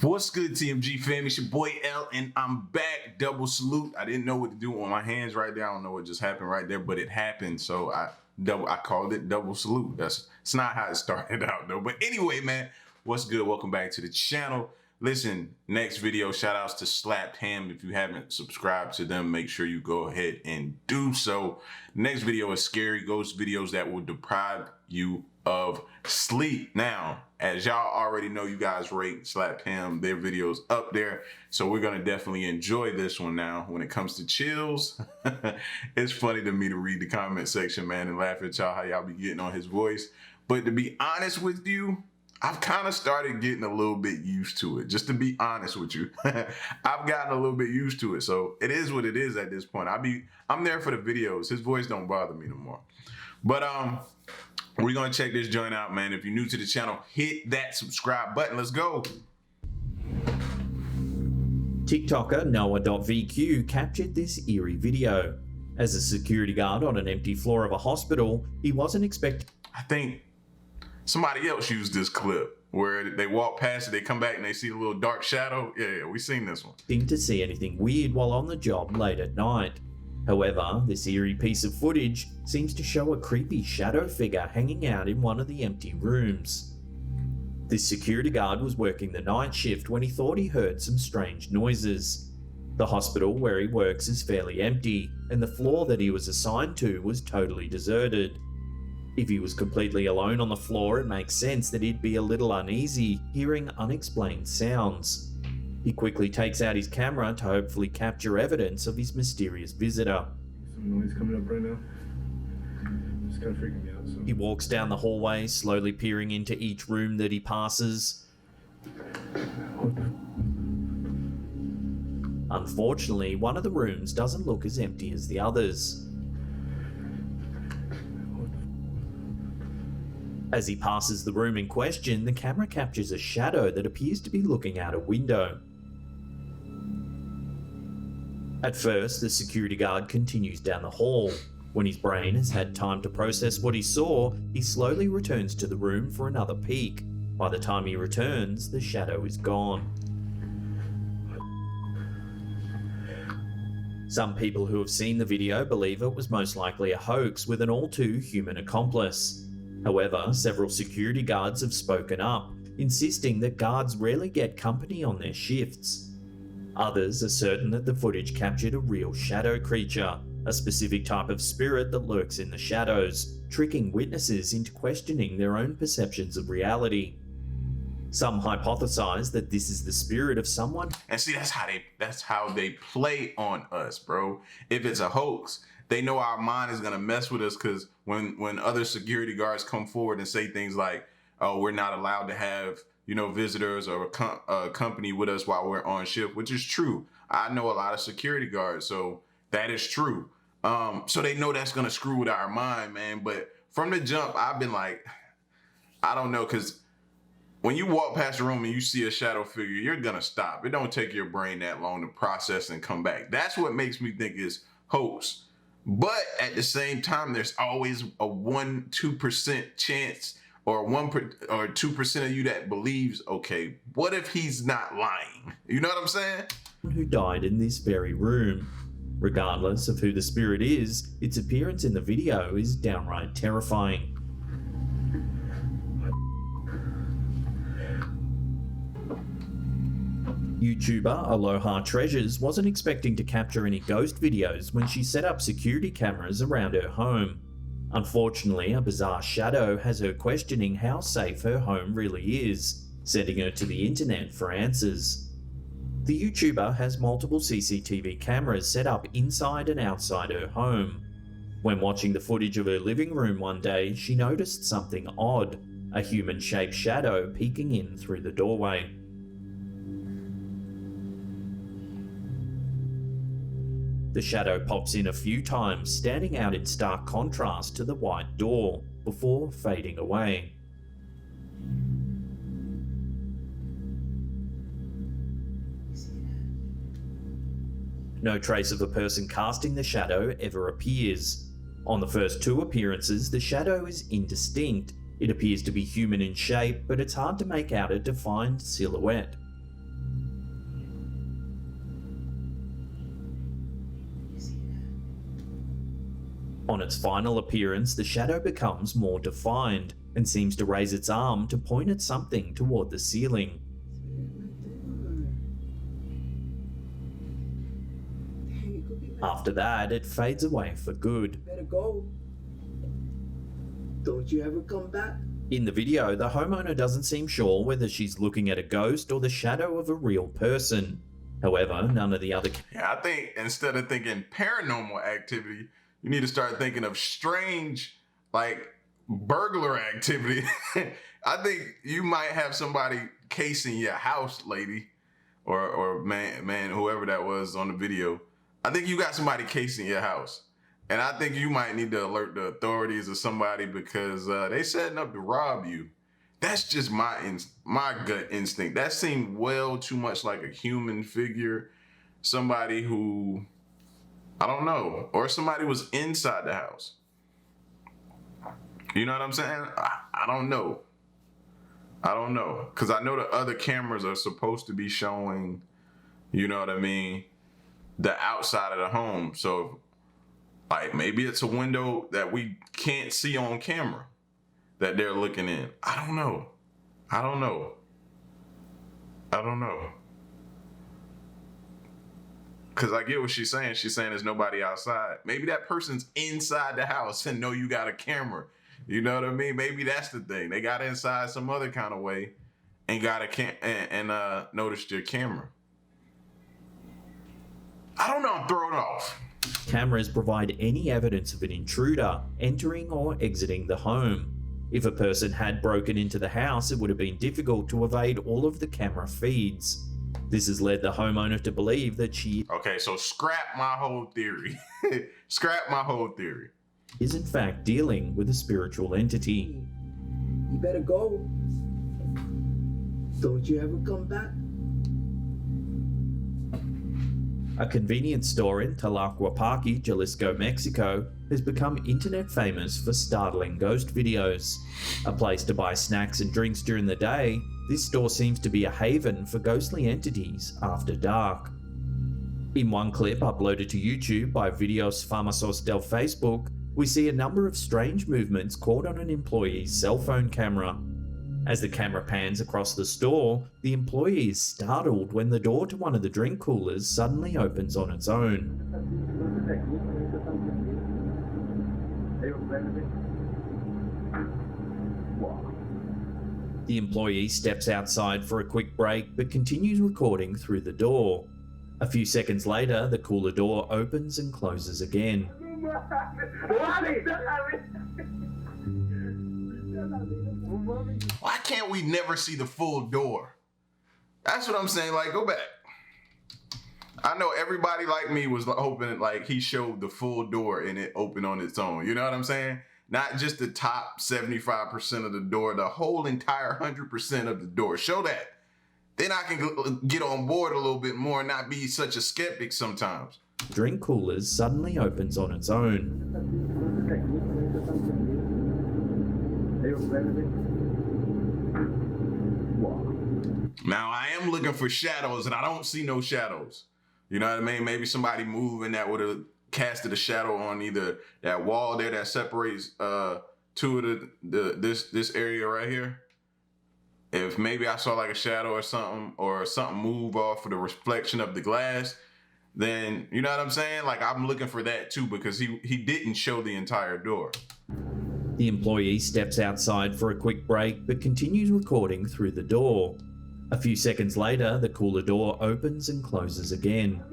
What's good, TMG fam? It's your boy L, and I'm back. Double salute. I didn't know what to do on my hands right there. I don't know what just happened right there, but it happened. So I called it double salute. It's not how it started out though. But anyway, man, what's good? Welcome back to the channel. Listen, next video, shout outs to Slapped Ham. If you haven't subscribed to them, make sure you go ahead and do so. Next video is scary ghost videos that will deprive you of sleep. Now, as y'all already know, you guys rate Slapped Ham, their videos up there. So we're going to definitely enjoy this one now. When it comes to chills, it's funny to me to read the comment section, man, and laugh at y'all how y'all be getting on his voice. But to be honest with you, I've kind of started getting a little bit used to it, just to be honest with you. I've gotten a little bit used to it. So it is what it is at this point. I'm there for the videos. His voice don't bother me no more. But we're going to check this joint out, man. If you're new to the channel, hit that subscribe button. Let's go. TikToker Noah.VQ captured this eerie video. As a security guard on an empty floor of a hospital, he wasn't expecting... I think somebody else used this clip where they walk past it, they come back and they see a little dark shadow. Yeah, we seen this one. To see anything weird while on the job late at night. However, this eerie piece of footage seems to show a creepy shadow figure hanging out in one of the empty rooms. This security guard was working the night shift when he thought he heard some strange noises. The hospital where he works is fairly empty, and the floor that he was assigned to was totally deserted. If he was completely alone on the floor, it makes sense that he'd be a little uneasy hearing unexplained sounds. He quickly takes out his camera to hopefully capture evidence of his mysterious visitor. Some noise coming up right now. It's kind of freaking me out. So. He walks down the hallway, slowly peering into each room that he passes. Unfortunately, one of the rooms doesn't look as empty as the others. As he passes the room in question, the camera captures a shadow that appears to be looking out a window. At first, the security guard continues down the hall. When his brain has had time to process what he saw, he slowly returns to the room for another peek. By the time he returns, the shadow is gone. Some people who have seen the video believe it was most likely a hoax with an all-too-human accomplice. However, several security guards have spoken up, insisting that guards rarely get company on their shifts. Others are certain that the footage captured a real shadow creature, a specific type of spirit that lurks in the shadows, tricking witnesses into questioning their own perceptions of reality. Some hypothesize that this is the spirit of someone. And see, that's how they play on us, bro. If it's a hoax, they know our mind is gonna mess with us, because when other security guards come forward and say things like, "Oh, we're not allowed to have, visitors or company with us while we're on shift," which is true. I know a lot of security guards, so that is true. So they know that's gonna screw with our mind, man. But from the jump, I've been like, I don't know, because when you walk past the room and you see a shadow figure, you're gonna stop. It don't take your brain that long to process and come back. That's what makes me think it's hoax. But at the same time, there's always a 1-2% chance, or 2% of you that believes, okay, what if he's not lying? You know what I'm saying? Who died in this very room. Regardless of who the spirit is, its appearance in the video is downright terrifying. YouTuber Aloha Treasures wasn't expecting to capture any ghost videos when she set up security cameras around her home. Unfortunately, a bizarre shadow has her questioning how safe her home really is, sending her to the internet for answers. The YouTuber has multiple CCTV cameras set up inside and outside her home. When watching the footage of her living room one day, she noticed something odd, a human-shaped shadow peeking in through the doorway. The shadow pops in a few times, standing out in stark contrast to the white door, before fading away. No trace of the person casting the shadow ever appears. On the first two appearances, the shadow is indistinct. It appears to be human in shape, but it's hard to make out a defined silhouette. On its final appearance, the shadow becomes more defined and seems to raise its arm to point at something toward the ceiling. After that, it fades away for good. Better go. Don't you ever come back? In the video, the homeowner doesn't seem sure whether she's looking at a ghost or the shadow of a real person. However, none of the other... Yeah, I think instead of thinking paranormal activity, you need to start thinking of strange, like, burglar activity. I think you might have somebody casing your house, lady, or man, whoever that was on the video. I think you got somebody casing your house. And I think you might need to alert the authorities or somebody because they setting up to rob you. That's just my gut instinct. That seemed well too much like a human figure. Somebody who, I don't know, or somebody was inside the house. You know what I'm saying? I don't know. I don't know. Because I know the other cameras are supposed to be showing, you know what I mean, the outside of the home. So, like, maybe it's a window that we can't see on camera that they're looking in. I don't know. I don't know. I don't know. Because I get what she's saying. She's saying there's nobody outside. Maybe that person's inside the house and know you got a camera. You know what I mean? Maybe that's the thing. They got inside some other kind of way and got a noticed your camera. I don't know. I'm thrown off. Cameras provide any evidence of an intruder entering or exiting the home. If a person had broken into the house, it would have been difficult to evade all of the camera feeds. This has led the homeowner to believe that she Okay, so scrap my whole theory. Scrap my whole theory. is in fact dealing with a spiritual entity. You better go. Don't you ever come back? A convenience store in Tlaquepaque, Jalisco, Mexico, has become internet famous for startling ghost videos. A place to buy snacks and drinks during the day, this store seems to be a haven for ghostly entities after dark. In one clip uploaded to YouTube by Videos Famosos del Facebook, we see a number of strange movements caught on an employee's cell phone camera. As the camera pans across the store, the employee is startled when the door to one of the drink coolers suddenly opens on its own. The employee steps outside for a quick break but continues recording through the door. A few seconds later, the cooler door opens and closes again. Why can't we never see the full door? That's what I'm saying. Like, go back. I know everybody like me was hoping like he showed the full door and it opened on its own. You know what I'm saying? Not just the top 75% of the door, the whole entire 100% of the door. Show that. Then I can get on board a little bit more and not be such a skeptic sometimes. Drink coolers suddenly opens on its own. Now I am looking for shadows and I don't see no shadows. You know what I mean? Maybe somebody moving that would have casted a shadow on either that wall there that separates two of this area right here. If maybe I saw like a shadow or something move off of the reflection of the glass, then you know what I'm saying? Like I'm looking for that too because he didn't show the entire door. The employee steps outside for a quick break but continues recording through the door. A few seconds later, the cooler door opens and closes again.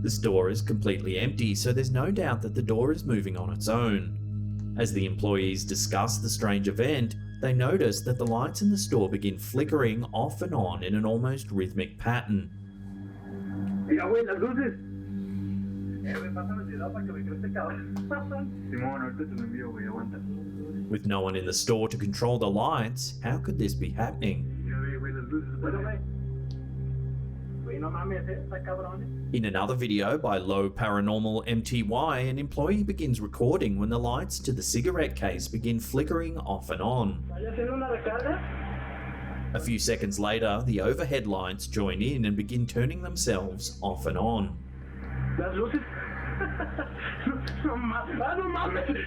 The store is completely empty, so there's no doubt that the door is moving on its own. As the employees discuss the strange event, they notice that the lights in the store begin flickering off and on in an almost rhythmic pattern. With no one in the store to control the lights, how could this be happening? In another video by Low Paranormal MTY, an employee begins recording when the lights to the cigarette case begin flickering off and on. A few seconds later, the overhead lights join in and begin turning themselves off and on. Las luces. No mames.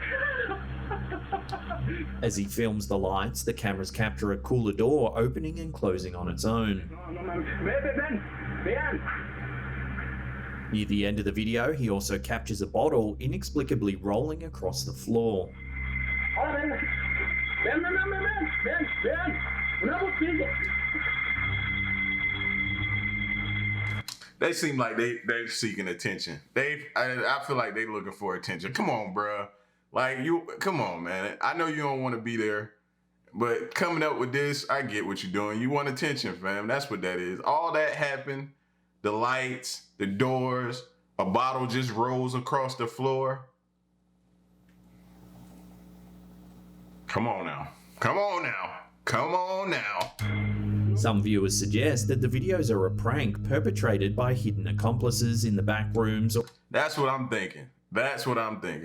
As he films the lights, the cameras capture a cooler door opening and closing on its own. No mames. Ven. Vean. Near the end of the video, he also captures a bottle inexplicably rolling across the floor. Ahora ven. Vean. Una botella. They seem like they're seeking attention. I feel like they looking for attention. Come on, bruh. Like come on, man. I know you don't want to be there, but coming up with this, I get what you're doing. You want attention, fam. That's what that is. All that happened. The lights, the doors, a bottle just rolls across the floor. Come on now. Some viewers suggest that the videos are a prank perpetrated by hidden accomplices in the back rooms. That's what I'm thinking.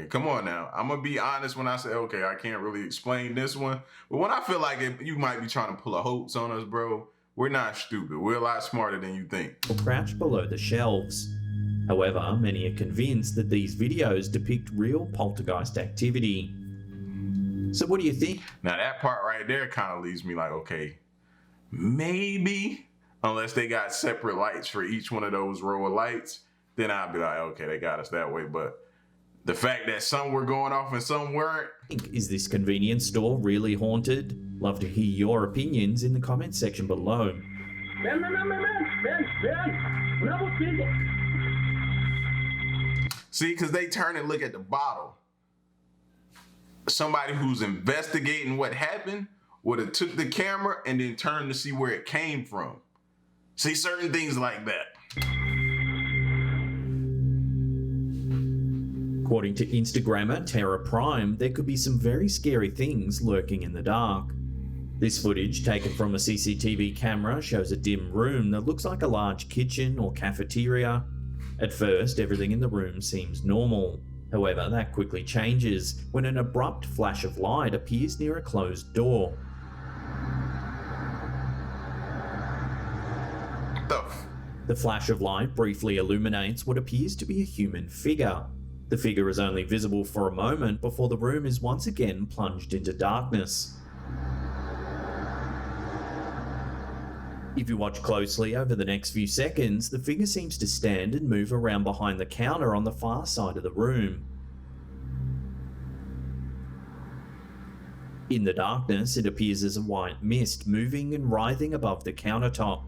Come on now. I'm going to be honest when I say, okay, I can't really explain this one. But when I feel like you might be trying to pull a hoax on us, bro, we're not stupid. We're a lot smarter than you think. Or crouched below the shelves. However, many are convinced that these videos depict real poltergeist activity. So what do you think? Now that part right there kind of leaves me like, okay, maybe, unless they got separate lights for each one of those row of lights, then I'll be like, okay, they got us that way. But the fact that some were going off and some weren't. Is this convenience store really haunted? Love to hear your opinions in the comment section below. Ven. Una botella. See, because they turn and look at the bottle. Somebody who's investigating what happened would have took the camera and then turned to see where it came from. See, certain things like that. According to Instagrammer Terra Prime, there could be some very scary things lurking in the dark. This footage, taken from a CCTV camera, shows a dim room that looks like a large kitchen or cafeteria. At first, everything in the room seems normal. However, that quickly changes when an abrupt flash of light appears near a closed door. The flash of light briefly illuminates what appears to be a human figure. The figure is only visible for a moment before the room is once again plunged into darkness. If you watch closely over the next few seconds, the figure seems to stand and move around behind the counter on the far side of the room. In the darkness, it appears as a white mist moving and writhing above the countertop.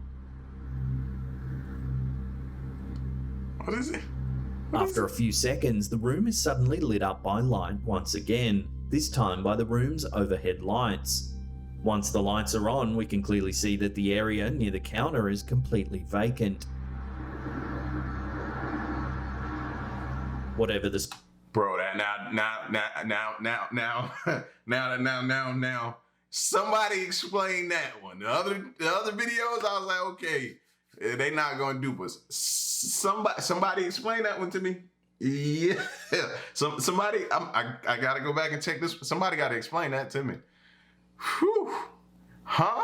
What is it? After a few seconds, the room is suddenly lit up by light once again, this time by the room's overhead lights. Once the lights are on, we can clearly see that the area near the counter is completely vacant. Whatever this... Bro, that now. Somebody explain that one. The other videos, I was like, okay, they not gonna dupe us. Somebody explain that one to me. Yeah, somebody. I gotta go back and check this. Somebody gotta explain that to me. Whew. Huh?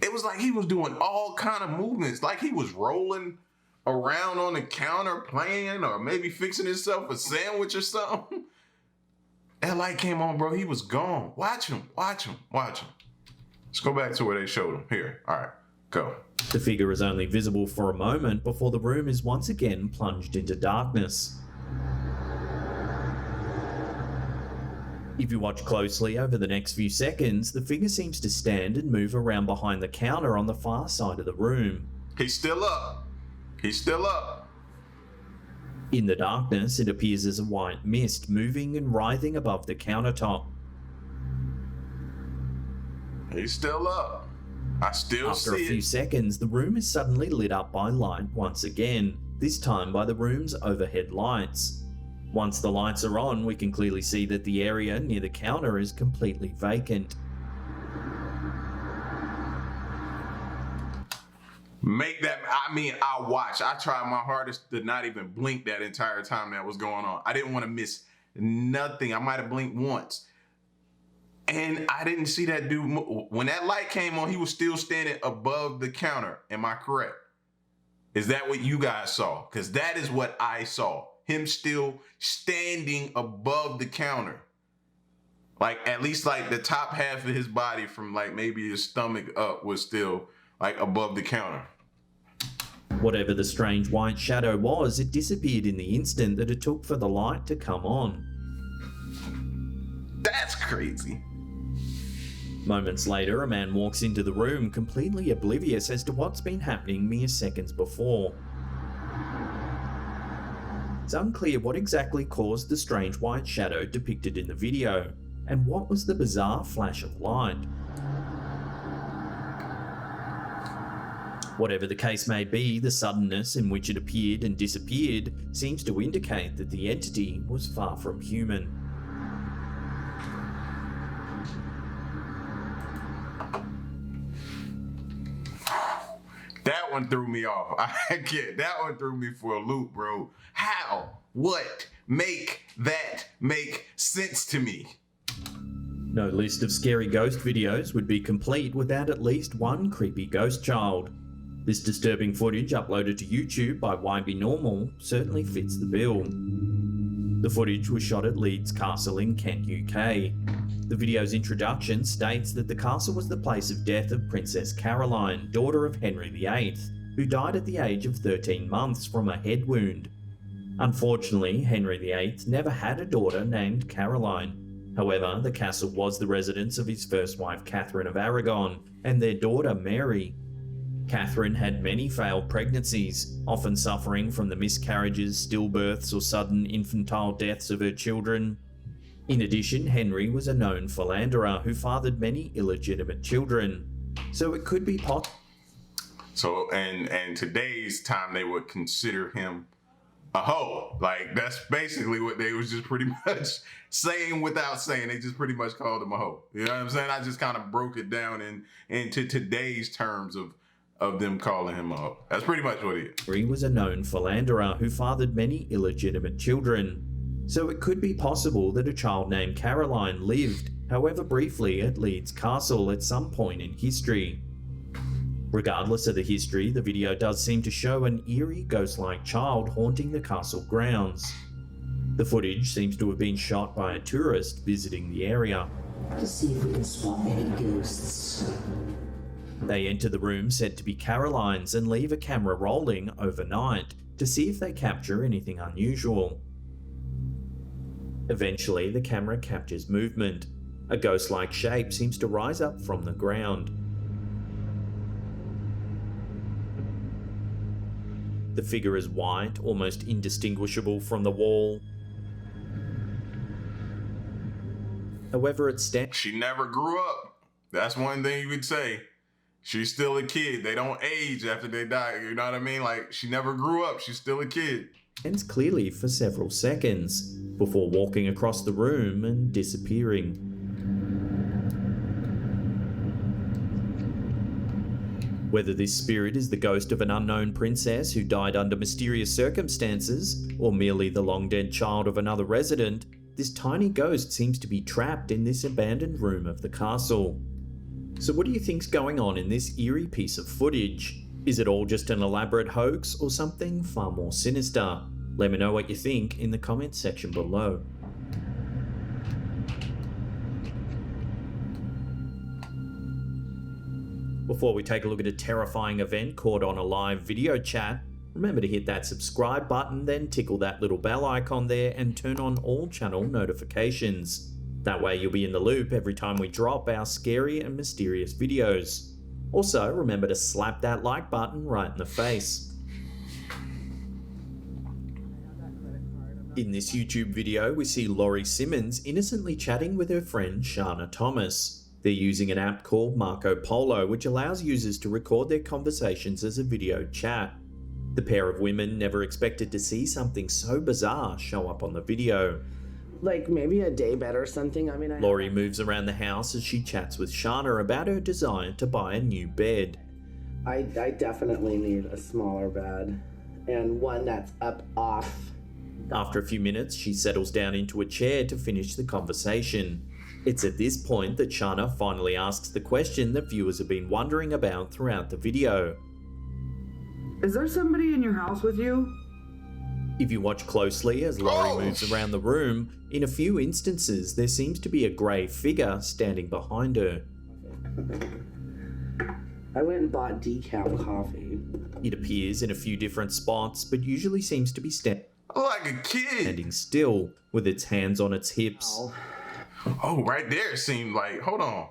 It was like he was doing all kind of movements, like he was rolling around on the counter playing, or maybe fixing himself a sandwich or something. That light came on, bro. He was gone. Watch him. Let's go back to where they showed him. Here. All right, go. The figure is only visible for a moment before the room is once again plunged into darkness. If you watch closely over the next few seconds, the figure seems to stand and move around behind the counter on the far side of the room. He's still up. In the darkness, it appears as a white mist moving and writhing above the countertop. He's still up. I still After see a few it. seconds, the room is suddenly lit up by light once again, this time by the room's overhead lights. Once the lights are on, we can clearly see that the area near the counter is completely vacant. I'll watch. I tried my hardest to not even blink that entire time that was going on. I didn't want to miss nothing. I might have blinked once. And I didn't see that dude. When that light came on, he was still standing above the counter. Am I correct? Is that what you guys saw? Because that is what I saw. Him still standing above the counter. Like, at least like the top half of his body from like maybe his stomach up was still like above the counter. Whatever the strange white shadow was, it disappeared in the instant that it took for the light to come on. That's crazy. Moments later, a man walks into the room completely oblivious as to what's been happening mere seconds before. It's unclear what exactly caused the strange white shadow depicted in the video, and what was the bizarre flash of light. Whatever the case may be, the suddenness in which it appeared and disappeared seems to indicate that the entity was far from human. That one threw me off. That one threw me for a loop, bro. How? What? Make that make sense to me? No list of scary ghost videos would be complete without at least one creepy ghost child. This disturbing footage uploaded to YouTube by YB Normal certainly fits the bill. The footage was shot at Leeds Castle in Kent, UK. The video's introduction states that the castle was the place of death of Princess Caroline, daughter of Henry VIII, who died at the age of 13 months from a head wound. Unfortunately, Henry VIII never had a daughter named Caroline. However, the castle was the residence of his first wife Catherine of Aragon and their daughter Mary. Catherine had many failed pregnancies, often suffering from the miscarriages, stillbirths, or sudden infantile deaths of her children. In addition, Henry was a known philanderer who fathered many illegitimate children. So it could be possible. So, and today's time, they would consider him a hoe. Like, that's basically what they was just pretty much saying without saying. They just pretty much called him a hoe. You know what I'm saying? I just kind of broke it down into today's terms of them calling him a hoe. That's pretty much what he is. Henry was a known philanderer who fathered many illegitimate children. So it could be possible that a child named Caroline lived, however briefly, at Leeds Castle at some point in history. Regardless of the history, the video does seem to show an eerie ghost-like child haunting the castle grounds. The footage seems to have been shot by a tourist visiting the area. To see if we can spot any ghosts. They enter the room said to be Caroline's and leave a camera rolling overnight to see if they capture anything unusual. Eventually, the camera captures movement. A ghost-like shape seems to rise up from the ground. The figure is white, almost indistinguishable from the wall. However, it stands. She never grew up. That's one thing you would say. She's still a kid. They don't age after they die. You know what I mean? Like, she never grew up. She's still a kid. Stands clearly for several seconds, before walking across the room and disappearing. Whether this spirit is the ghost of an unknown princess who died under mysterious circumstances, or merely the long-dead child of another resident, this tiny ghost seems to be trapped in this abandoned room of the castle. So what do you think's going on in this eerie piece of footage? Is it all just an elaborate hoax or something far more sinister? Let me know what you think in the comments section below. Before we take a look at a terrifying event caught on a live video chat, remember to hit that subscribe button, then tickle that little bell icon there and turn on all channel notifications. That way you'll be in the loop every time we drop our scary and mysterious videos. Also, remember to slap that like button right in the face. In this YouTube video, we see Laurie Simmons innocently chatting with her friend Shana Thomas. They're using an app called Marco Polo, which allows users to record their conversations as a video chat. The pair of women never expected to see something so bizarre show up on the video. Like maybe a day bed or something. I mean, Laurie moves around the house as she chats with Shana about her desire to buy a new bed. I definitely need a smaller bed and one that's up off After a few minutes, she settles down into a chair to finish the conversation. It's at this point that Shana finally asks the question that viewers have been wondering about throughout the video. Is there somebody in your house with you? If you watch closely as Laurie moves around the room, in a few instances there seems to be a grey figure standing behind her. I went and bought decaf coffee. It appears in a few different spots, but usually seems to be Like a kid. standing still, with its hands on its hips. Ow. Oh, right there it seemed like, hold on.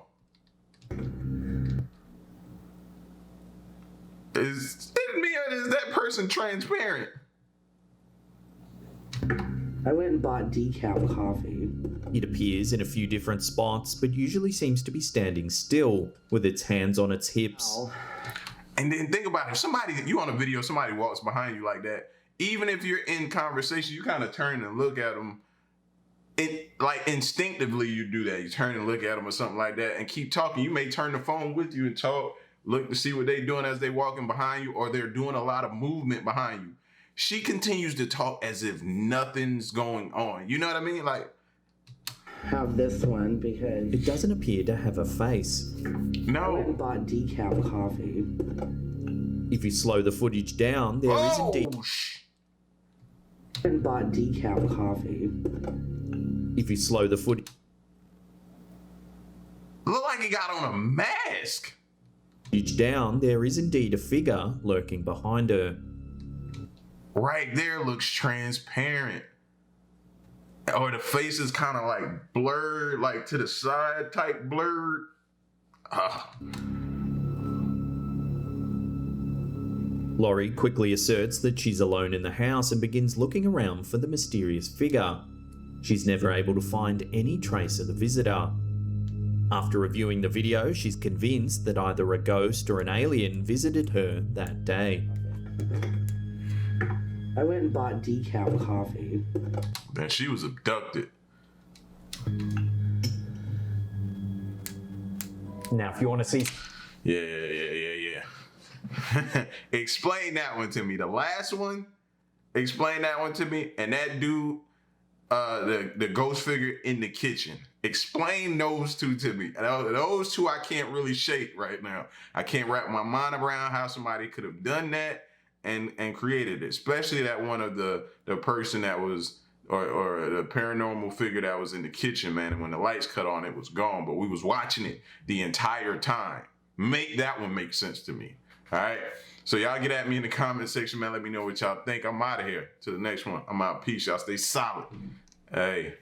Is that person transparent? I went and bought decaf coffee. It appears in a few different spots, but usually seems to be standing still, with its hands on its hips. Ow. And then think about it. If somebody, you on a video, somebody walks behind you like that, even if you're in conversation, you kind of turn and look at them. Like instinctively you do that. You turn and look at them or something like that and keep talking. You may turn the phone with you and talk, look to see what they're doing as they're walking behind you, or they're doing a lot of movement behind you. She continues to talk as if nothing's going on. You know what I mean? Like, Have this one because It doesn't appear to have a face. I went no. and bought decaf coffee. If you slow the footage down, there is indeed. I went and bought decaf coffee. If you slow the footage Look like he got on a mask. down, there is indeed a figure lurking behind her. Right there looks transparent. Or the face is kind of like blurred, like to the side type blurred. Laurie quickly asserts that she's alone in the house and begins looking around for the mysterious figure. She's never able to find any trace of the visitor. After reviewing the video, she's convinced that either a ghost or an alien visited her that day. I went and bought decaf coffee. Then she was abducted. Now, if you want to see... Yeah. Explain that one to me. The last one, explain that one to me. And that dude, the ghost figure in the kitchen. Explain those two to me. Those two I can't really shake right now. I can't wrap my mind around how somebody could have done that and created it. Especially that one of the person that was, or the paranormal figure that was in the kitchen, man. And when the lights cut on, it was gone. But we was watching it the entire time. Make that one make sense to me. All right. So y'all get at me in the comment section, man. Let me know what y'all think. I'm out of here. To the next one. I'm out. Peace. Y'all stay solid. Hey.